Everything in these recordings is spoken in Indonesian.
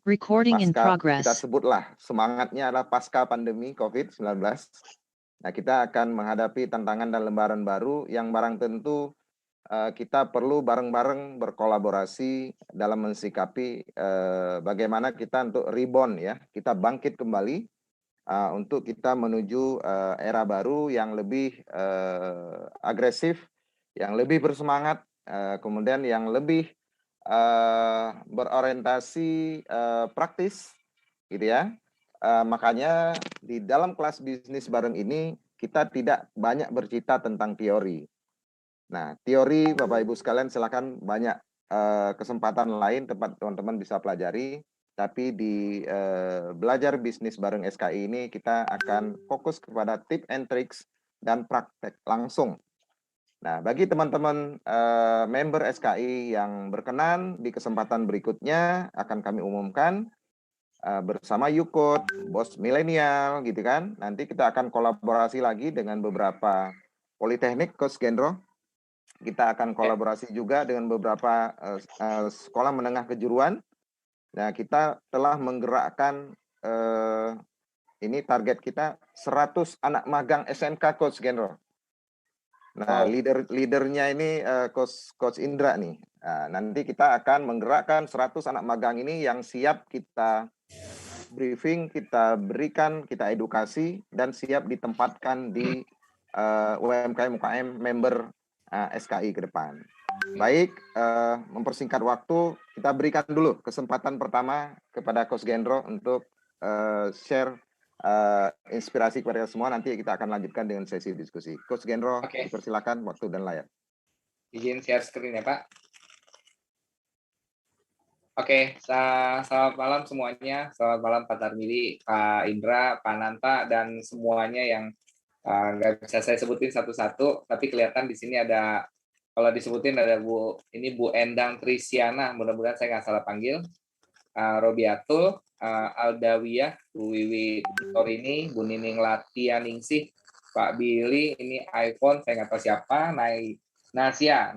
Recording in kita progress. sebutlah semangatnya adalah pasca pandemi COVID-19. Nah, kita akan menghadapi tantangan dan lembaran baru yang barang tentu kita perlu bareng-bareng berkolaborasi dalam mensikapi bagaimana kita untuk rebound ya, kita bangkit kembali untuk kita menuju era baru yang lebih agresif, yang lebih bersemangat, kemudian yang lebih berorientasi praktis, gitu ya. Makanya di dalam kelas bisnis bareng ini kita tidak banyak bercerita tentang teori. Nah, teori Bapak Ibu sekalian silakan banyak kesempatan lain tempat teman-teman bisa pelajari. Tapi di belajar bisnis bareng SKI ini kita akan fokus kepada tip and tricks dan praktek langsung. Nah, bagi teman-teman member SKI yang berkenan di kesempatan berikutnya akan kami umumkan bersama YouCode, Bos Milenial gitu kan. Nanti kita akan kolaborasi lagi dengan beberapa politeknik, Coach Gendro. Kita akan kolaborasi juga dengan beberapa sekolah menengah kejuruan. Nah, kita telah menggerakkan ini target kita 100 anak magang SMK Coach Gendro. Nah, leadernya ini Coach Indra nih. Nah, nanti kita akan menggerakkan 100 anak magang ini yang siap kita briefing, kita berikan, kita edukasi, dan siap ditempatkan di UMKM-UKM member SKI ke depan. Baik, mempersingkat waktu, kita berikan dulu kesempatan pertama kepada Coach Gendro untuk share inspirasi kepada semua. Nanti kita akan lanjutkan dengan sesi diskusi. Coach Gendro, dipersilakan waktu dan layar. Izin share screen ya Pak. Oke, selamat malam semuanya. Selamat malam Pak Tarmidi, Pak Indra, Pak Nanta, dan semuanya yang nggak bisa saya sebutin satu-satu. Tapi kelihatan di sini ada, kalau disebutin ada Bu Endang Trisiana, mudah-mudahan saya nggak salah panggil. Robiatul, Aldawiyah, Bu Wiwi Torini, Bu Nining Latianingsih, Pak Billy, ini iPhone, saya nggak tahu siapa, Nasya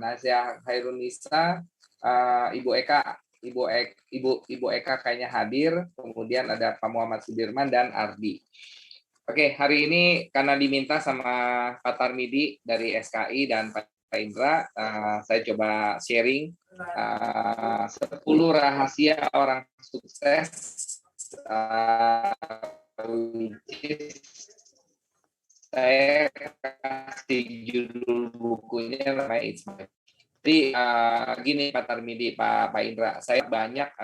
Hairunisa, Ibu Eka kayaknya hadir, kemudian ada Pak Muhammad Sudirman dan Ardi. Oke, hari ini karena diminta sama Pak Tarmidi dari SKI dan Pak Indra, saya coba sharing 10 rahasia orang sukses, saya kasih judul bukunya namanya It's My. Jadi gini Pak Tarmidi, Pak Indra, saya banyak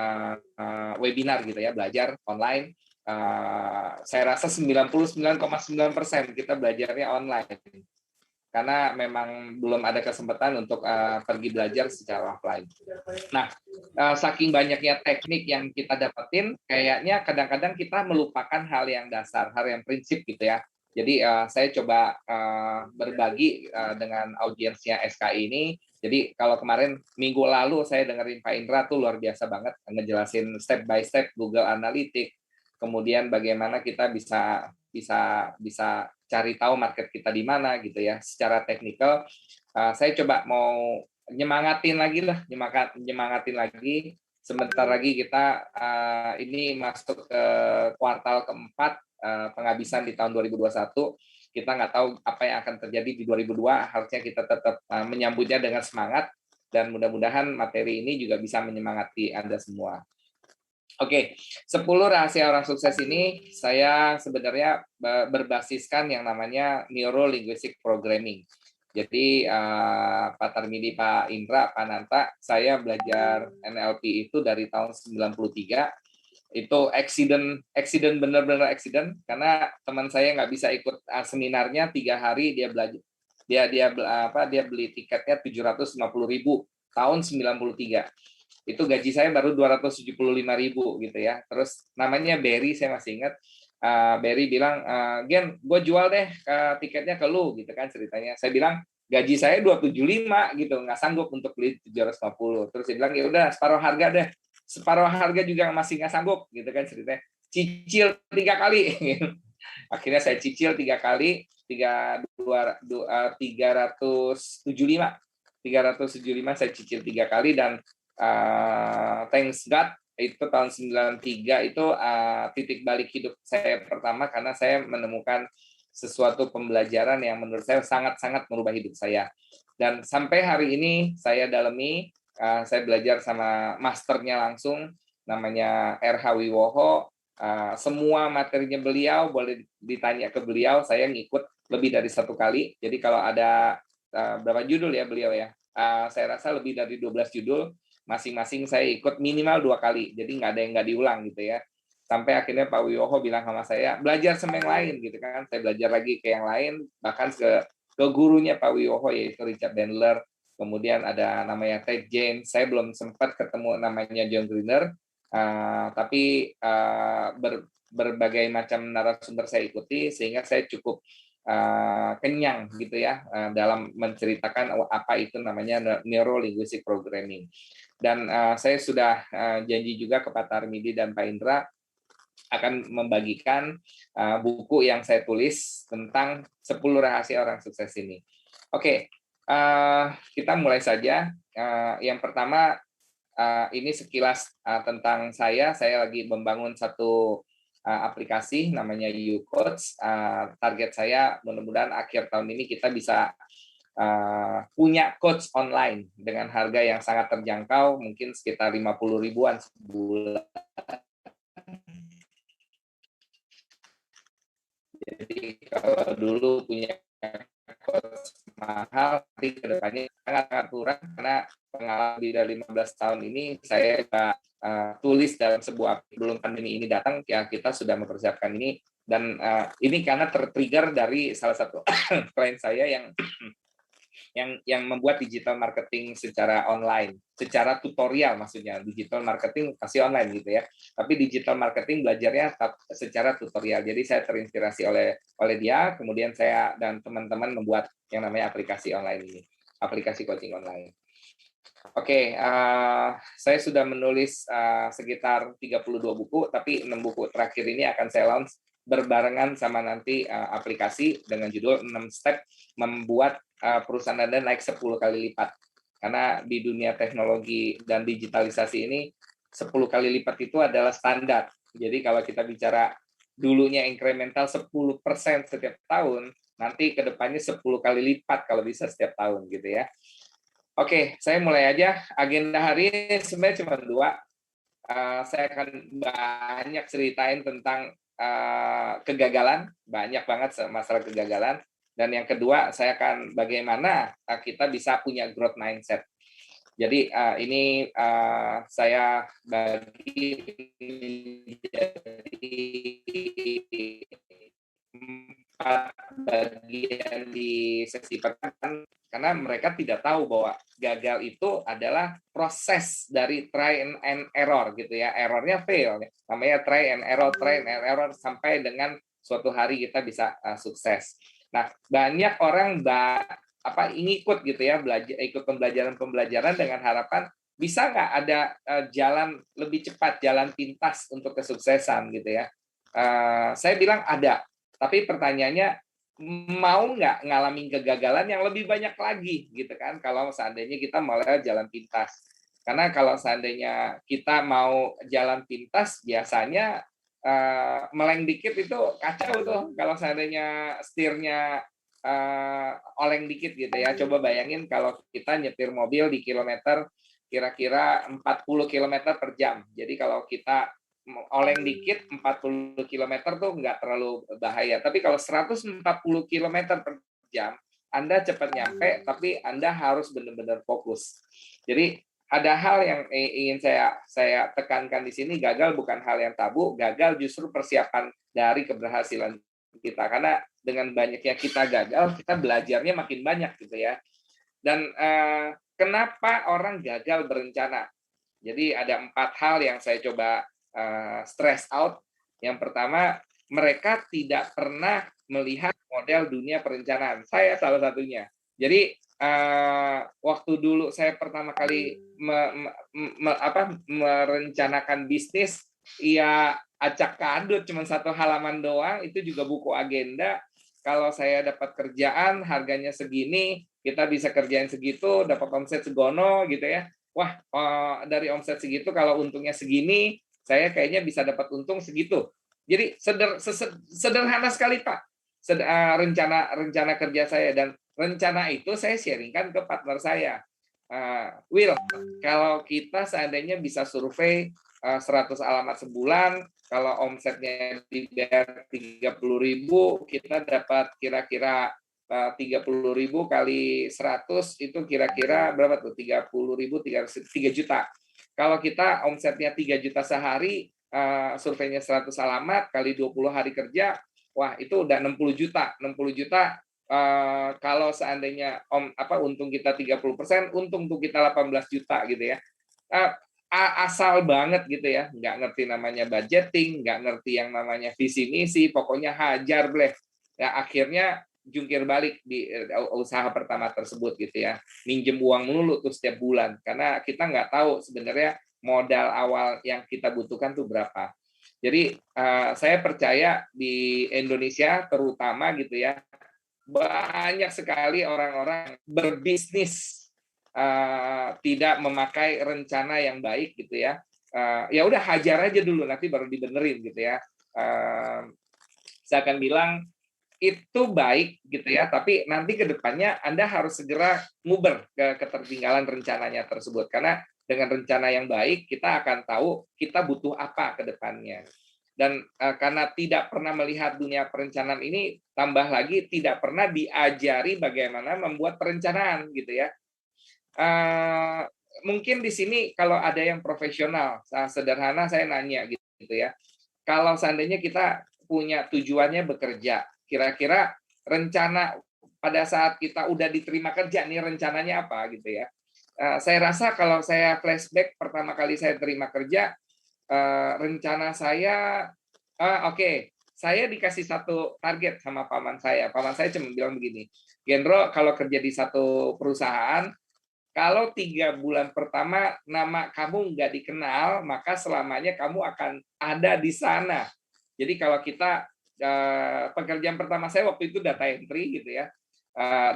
webinar gitu ya, belajar online. Saya rasa 99,9% kita belajarnya online. Karena memang belum ada kesempatan untuk pergi belajar secara offline. Nah, saking banyaknya teknik yang kita dapetin, kayaknya kadang-kadang kita melupakan hal yang dasar, hal yang prinsip gitu ya. Jadi saya coba berbagi dengan audiensnya SKI ini. Jadi kalau kemarin minggu lalu saya dengerin Pak Indra tuh luar biasa banget ngejelasin step by step Google Analytics, kemudian bagaimana kita bisa cari tahu market kita di mana gitu ya. Secara teknikal saya coba mau nyemangatin lagi. Sebentar lagi kita ini masuk ke kuartal keempat penghabisan di tahun 2021. Kita nggak tahu apa yang akan terjadi di 2002, harusnya kita tetap menyambutnya dengan semangat, dan mudah-mudahan materi ini juga bisa menyemangati Anda semua. Oke, 10 rahasia orang sukses ini saya sebenarnya berbasiskan yang namanya Neuro Linguistic Programming. Jadi Pak Tarmidi, Pak Indra, Pak Nanta, saya belajar NLP itu dari tahun 93. Itu accident benar-benar accident, karena teman saya nggak bisa ikut seminarnya 3 hari, dia belajar dia beli tiketnya 750.000 tahun 93. Itu gaji saya baru 275.000 gitu ya. Terus namanya Barry, saya masih ingat. Barry bilang, Gen, gue jual deh tiketnya ke lu gitu kan ceritanya. Saya bilang gaji saya 275 gitu, nggak sanggup untuk beli 750. Terus dia bilang ya udah separuh harga deh. Separuh harga juga masih nggak sanggup gitu kan ceritanya. Cicil 3 kali. Akhirnya saya cicil 3 kali, 375 saya cicil 3 kali, dan thanks God itu tahun 93 itu titik balik hidup saya pertama karena saya menemukan sesuatu pembelajaran yang menurut saya sangat-sangat merubah hidup saya. Dan sampai hari ini saya dalami, saya belajar sama masternya langsung, namanya R.H. Wiwoho. Semua materinya beliau boleh ditanya ke beliau, saya ngikut lebih dari 1 kali. Jadi kalau ada berapa judul ya beliau ya, saya rasa lebih dari 12 judul, masing-masing saya ikut minimal 2 kali, jadi nggak ada yang nggak diulang gitu ya. Sampai akhirnya Pak Wiwoho bilang sama saya, belajar sama yang lain gitu kan. Saya belajar lagi ke yang lain, bahkan ke gurunya Pak Wiwoho yaitu Richard Bandler, kemudian ada namanya Ted James. Saya belum sempat ketemu namanya John Grinder, tapi berbagai macam narasumber saya ikuti sehingga saya cukup kenyang gitu ya dalam menceritakan apa itu namanya neuro linguistic programming. Dan saya sudah janji juga ke Pak Tarmidi dan Pak Indra akan membagikan buku yang saya tulis tentang 10 rahasia orang sukses ini. Oke, kita mulai saja. Yang pertama, ini sekilas tentang saya. Saya lagi membangun satu aplikasi namanya YouCoach. Target saya mudah-mudahan akhir tahun ini kita bisa punya coach online dengan harga yang sangat terjangkau, mungkin sekitar 50 ribuan sebulan. Jadi kalau dulu punya coach mahal, nanti kedepannya sangat kurang karena pengalaman di dari 15 tahun ini saya tulis dalam sebuah sebelum pandemi ini datang ya kita sudah mempersiapkan ini dan ini karena tertrigger dari salah satu klien saya yang membuat digital marketing secara online, secara tutorial maksudnya. Digital marketing pasti online gitu ya. Tapi digital marketing belajarnya secara tutorial. Jadi saya terinspirasi oleh dia, kemudian saya dan teman-teman membuat yang namanya aplikasi online ini, aplikasi coaching online. Oke, saya sudah menulis sekitar 32 buku, tapi 6 buku terakhir ini akan saya launch berbarengan sama nanti aplikasi dengan judul 6 step membuat perusahaan Anda naik 10 kali lipat. Karena di dunia teknologi dan digitalisasi ini 10 kali lipat itu adalah standar. Jadi kalau kita bicara dulunya incremental 10% setiap tahun, nanti ke depannya 10 kali lipat kalau bisa setiap tahun gitu ya. Oke, saya mulai aja. Agenda hari ini sebenarnya cuma 2. Saya akan banyak ceritain tentang kegagalan, banyak banget masalah kegagalan. Dan yang kedua, saya akan bagaimana kita bisa punya growth mindset. Jadi ini saya bagi menjadi 4 bagian di sesi pertama karena mereka tidak tahu bahwa gagal itu adalah proses dari try and error gitu ya. Errornya fail, namanya try and error sampai dengan suatu hari kita bisa sukses. Nah, banyak orang ikut gitu ya, ikut pembelajaran dengan harapan bisa nggak ada jalan lebih cepat, jalan pintas untuk kesuksesan gitu ya. Saya bilang ada, tapi pertanyaannya mau nggak ngalamin kegagalan yang lebih banyak lagi gitu kan kalau seandainya kita mau jalan pintas. Karena kalau seandainya kita mau jalan pintas biasanya meleng dikit itu kacau tuh kalau seandainya setirnya oleng dikit gitu ya. Coba bayangin kalau kita nyetir mobil di kilometer kira-kira 40 km per jam. Jadi kalau kita oleng dikit 40 km tuh nggak terlalu bahaya. Tapi kalau 140 km per jam, Anda cepat nyampe, tapi Anda harus benar-benar fokus. Jadi ada hal yang ingin saya tekankan di sini, gagal bukan hal yang tabu, gagal justru persiapan dari keberhasilan kita. Karena dengan banyaknya kita gagal, kita belajarnya makin banyak gitu ya. Dan kenapa orang gagal berencana? Jadi ada 4 hal yang saya coba stress out. Yang pertama, mereka tidak pernah melihat model dunia perencanaan. Saya salah satunya. Jadi waktu dulu saya pertama kali merencanakan bisnis, ya acak kadut cuma 1 halaman doang, itu juga buku agenda. Kalau saya dapat kerjaan harganya segini, kita bisa kerjain segitu, dapat omset segono gitu ya. wah dari omset segitu kalau untungnya segini, saya kayaknya bisa dapat untung segitu. Jadi sederhana sekali Pak rencana kerja saya, dan rencana itu saya sharingkan ke partner saya. Will, kalau kita seandainya bisa survei 100 alamat sebulan, kalau omsetnya dibayar 30.000, kita dapat kira-kira 30.000 kali 100 itu kira-kira berapa tuh? 30.000, 3 juta. Kalau kita omsetnya 3 juta sehari, surveinya 100 alamat kali 20 hari kerja, wah itu udah 60 juta. 60 juta kalau seandainya untung kita 30%, untung tuh kita 18 juta gitu ya. Asal banget gitu ya, nggak ngerti namanya budgeting, nggak ngerti yang namanya visi misi, pokoknya hajar bleh. Ya akhirnya jungkir balik di usaha pertama tersebut gitu ya, minjem uang mulu tuh setiap bulan karena kita nggak tahu sebenarnya modal awal yang kita butuhkan tuh berapa. Jadi saya percaya di Indonesia terutama gitu ya, banyak sekali orang-orang berbisnis tidak memakai rencana yang baik gitu ya. Ya udah hajar aja dulu nanti baru dibenerin gitu ya. Saya akan bilang itu baik gitu ya, tapi nanti ke depannya Anda harus segera nguber ke ketertinggalan rencananya tersebut, karena dengan rencana yang baik kita akan tahu kita butuh apa ke depannya. Dan karena tidak pernah melihat dunia perencanaan ini, tambah lagi tidak pernah diajari bagaimana membuat perencanaan gitu ya. Mungkin di sini kalau ada yang profesional, sederhana saya nanya gitu ya. Kalau seandainya kita punya tujuannya bekerja, kira-kira rencana pada saat kita udah diterima kerja nih rencananya apa gitu ya. Saya rasa kalau saya flashback pertama kali saya terima kerja, rencana saya oke, saya dikasih satu target sama paman saya. Paman saya cuma bilang begini, Gendro, kalau kerja di satu perusahaan, kalau 3 bulan pertama nama kamu nggak dikenal, maka selamanya kamu akan ada di sana. Jadi kalau kita pekerjaan pertama saya waktu itu data entry gitu ya.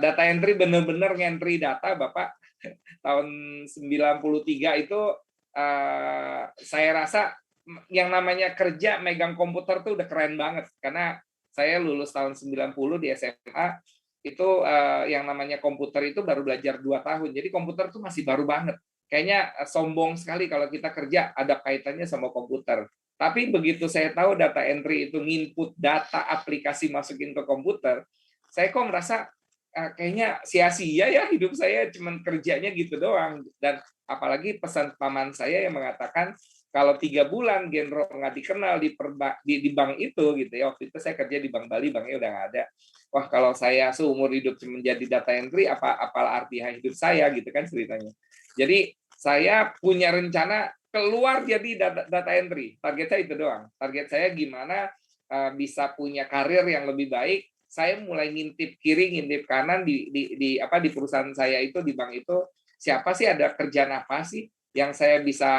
Data entry benar-benar ngentry data, Bapak. Tahun 93 itu saya rasa yang namanya kerja megang komputer tuh udah keren banget, karena saya lulus tahun 90 di SMA. Itu yang namanya komputer itu baru belajar 2 tahun. Jadi komputer tuh masih baru banget. Kayaknya sombong sekali kalau kita kerja ada kaitannya sama komputer. Tapi begitu saya tahu data entry itu nginput data aplikasi masukin ke komputer, saya kok merasa kayaknya sia-sia ya hidup saya cuman kerjanya gitu doang. Dan apalagi pesan paman saya yang mengatakan kalau 3 bulan Genro nggak dikenal di bank itu gitu ya, waktu itu saya kerja di Bank Bali, banknya udah nggak ada. Wah kalau saya seumur hidup cuma jadi data entry, apalah arti hidup saya gitu kan ceritanya. Jadi saya punya rencana keluar jadi data entry, target saya itu doang. Target saya gimana bisa punya karir yang lebih baik. Saya mulai ngintip kiri, ngintip kanan di perusahaan saya itu, di bank itu, siapa sih, ada kerjaan apa sih yang saya bisa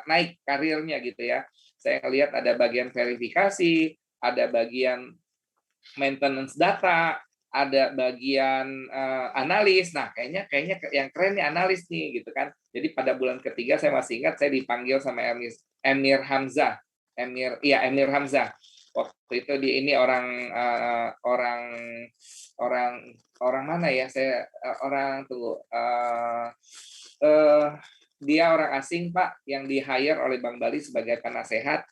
naik karirnya gitu ya. Saya lihat ada bagian verifikasi, ada bagian maintenance data, ada bagian analis. Nah, kayaknya yang keren nih analis nih gitu kan. Jadi pada bulan ketiga saya masih ingat saya dipanggil sama Emir Hamzah. Emir Hamzah. Waktu itu ini orang mana ya? Saya dia orang asing Pak yang di-hire oleh Bank Bali sebagai penasehat.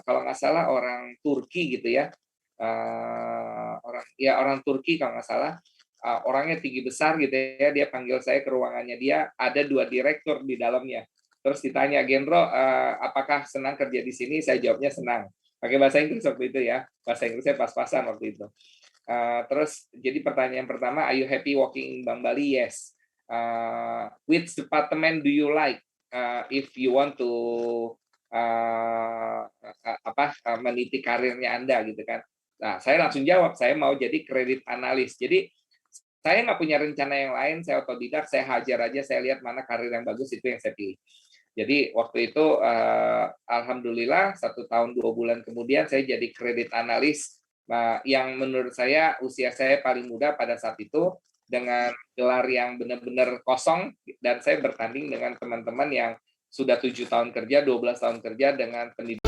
Kalau nggak salah orang Turki gitu ya. Orang Turki kalau nggak salah. Orangnya tinggi besar gitu ya. Dia panggil saya ke ruangannya dia. Ada 2 direktur di dalamnya. Terus ditanya, Gendro, apakah senang kerja di sini? Saya jawabnya senang. Pakai bahasa Inggris waktu itu ya. Bahasa Inggrisnya pas-pasan waktu itu. Terus jadi pertanyaan pertama, are you happy working in Bank Bali? Yes. Which department do you like? If you want to meniti karirnya Anda gitu kan. Nah, saya langsung jawab, saya mau jadi kredit analis. Jadi saya nggak punya rencana yang lain, saya otodidak, saya hajar aja, saya lihat mana karir yang bagus, itu yang saya pilih. Jadi waktu itu alhamdulillah 1 tahun 2 bulan kemudian saya jadi kredit analis yang menurut saya usia saya paling muda pada saat itu, dengan gelar yang benar-benar kosong, dan saya bertanding dengan teman-teman yang sudah 7 tahun kerja, 12 tahun kerja dengan pendidikan.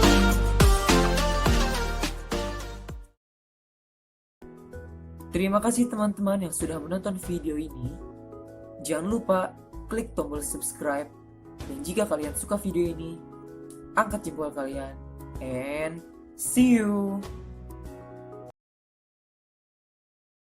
Terima kasih teman-teman yang sudah menonton video ini. Jangan lupa klik tombol subscribe. Dan jika kalian suka video ini, angkat jempol kalian. And see you!